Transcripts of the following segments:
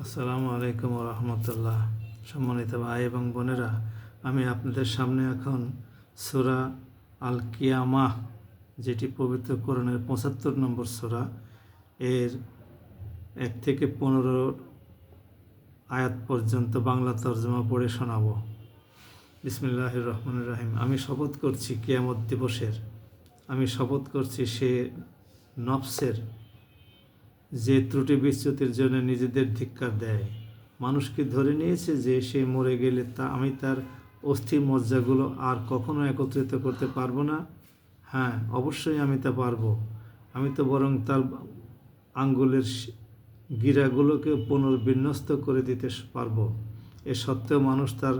আসসালামু আলাইকুম রহমতুল্লাহ। সম্মানিত ভাই এবং বোনেরা, আমি আপনাদের সামনে এখন সূরা আল কিয়ামাহ, যেটি পবিত্র কোরআনের ৭৫ নম্বর সূরা, এর ১ থেকে ১৫ আয়াত পর্যন্ত বাংলা তর্জমা পড়ে শোনাব। বিসমিল্লাহির রহমানির রহিম। আমি শপথ করছি কিয়ামত দিবসের, আমি শপথ করছি সে নফসের যে ত্রুটি বিচ্যুতির জন্য নিজেদের ধিক্কার দেয়। মানুষকে ধরে নিয়েছে যে সে মরে গেলে আমি তার অস্থি মজ্জাগুলো আর কখনো একত্রিত করতে পারবো না। হ্যাঁ, অবশ্যই আমি তা পারবো। আমি তো বরং তার আঙ্গুলের গিরাগুলোকে পুনর্বিন্যস্ত করে দিতে পারবো। এ সত্ত্বেও মানুষ তার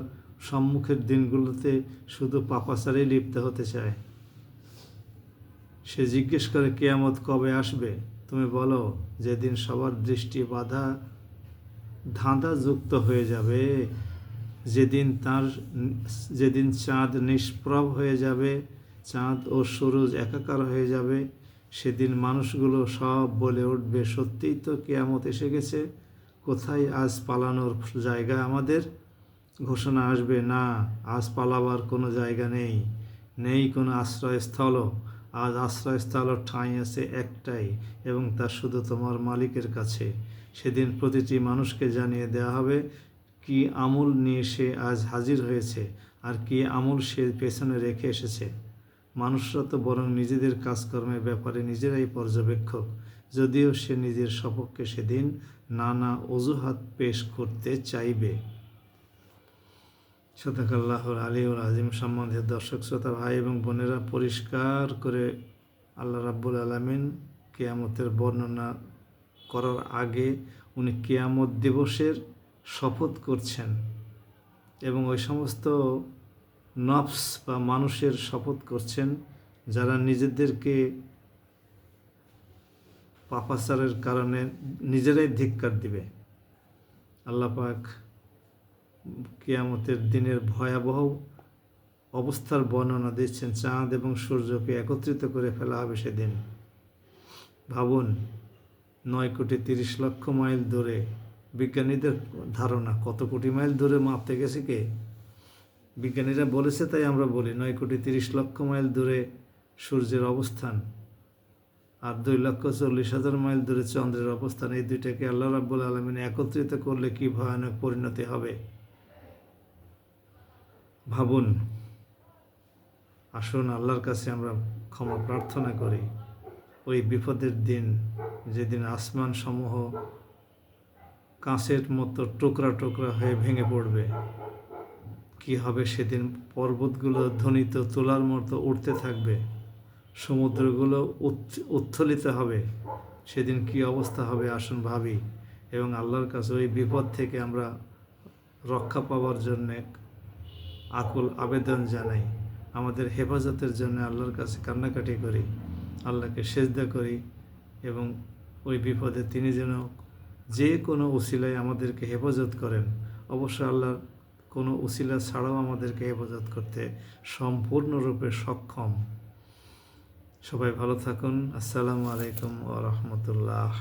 সম্মুখের দিনগুলোতে শুধু পাপাচারেই লিপ্ত হতে চায়। সে জিজ্ঞেস করে, কিয়ামত কবে আসবে? তুমি বলো, যেদিন সবার দৃষ্টি বাধা ধাঁধাযুক্ত হয়ে যাবে, যেদিন চাঁদ নিষ্প্রভ হয়ে যাবে, চাঁদ ও সূরজ একাকার হয়ে যাবে, সেদিন মানুষগুলো সব বলে উঠবে, সত্যিই তো কিয়ামত এসে গেছে। কোথায় আজ পালানোর জায়গা আমাদের? ঘোষণা আসবে, না, আজ পালাবার কোনো জায়গা নেই কোনো আশ্রয়স্থলও। আজ আশ্রয়স্থল ঠাঁই আছে একটাই, এবং তা শুধু তোমার মালিকের কাছে। সেদিন প্রতিটি মানুষকে জানিয়ে দেওয়া হবে কি আমল নিয়ে সে আজ হাজির হয়েছে আর কি আমল সে পেছনে রেখে এসেছে। মানুষরা তো বরং নিজেদের কাজকর্মের ব্যাপারে নিজেরাই পর্যবেক্ষক, যদিও সে নিজের সপক্ষে সেদিন নানা অজুহাত পেশ করতে চাইবে। সাদাকাল্লাহুল আলিউল আজিম। সম্মানিত দর্শক শ্রোতা ভাই এবং বোনেরা, পরিষ্কার করে আল্লাহ রাব্বুল আলামিন কিয়ামতের বর্ণনা করার আগে উনি কিয়ামত দিবসের শপথ করছেন, এবং ওই সমস্ত নফস বা মানুষের শপথ করছেন যারা নিজেদেরকে পাপাচারের কারণে নিজেরাই ধিক্কার দিবে। আল্লাহ পাক কিয়ামতের দিনের ভয়াবহ অবস্থার বর্ণনা দিচ্ছেন। চাঁদ এবং সূর্যকে একত্রিত করে ফেলা হবে সেদিন। ভাবুন, ৯,৩০,০০,০০০ মাইল দূরে, বিজ্ঞানীদের ধারণা কত কোটি মাইল দূরে মাপতে গেছে কে? বিজ্ঞানীরা বলেছে, তাই আমরা বলি ৯,৩০,০০,০০০ মাইল দূরে সূর্যের অবস্থান, আর ২,৪০,০০০ মাইল দূরে চন্দ্রের অবস্থান। এই দুইটাকে আল্লাহ রাব্বুল আলামিন একত্রিত করলে কি ভয়ানক পরিণতি হবে ভাবুন। আসুন আল্লাহর কাছে আমরা ক্ষমা প্রার্থনা করি। ওই বিপদের দিন, যেদিন আসমান সমূহ কাঁচের মতো টুকরা টুকরা হয়ে ভেঙে পড়বে, কি হবে সেদিন? পর্বতগুলো ধ্বনিত তুলার মতো উঠতে থাকবে, সমুদ্রগুলো উত্থলিত হবে। সেদিন কি অবস্থা হবে আসুন ভাবি, এবং আল্লাহর কাছে ওই বিপদ থেকে আমরা রক্ষা পাওয়ার জন্যে আকুল আবেদন জানাই। আমাদের হেফাজতের জন্য আল্লাহর কাছে কান্নাকাটি করি, আল্লাহকে সেজদা করি, এবং ওই বিপদে তিনি যেন যে কোনো উসিলায় আমাদেরকে হেফাজত করেন। অবশ্য আল্লাহ কোনো উসিলা ছাড়াও আমাদেরকে হেফাজত করতে সম্পূর্ণরূপে সক্ষম। সবাই ভালো থাকুন। আসসালামু আলাইকুম ওয়া রাহমাতুল্লাহ।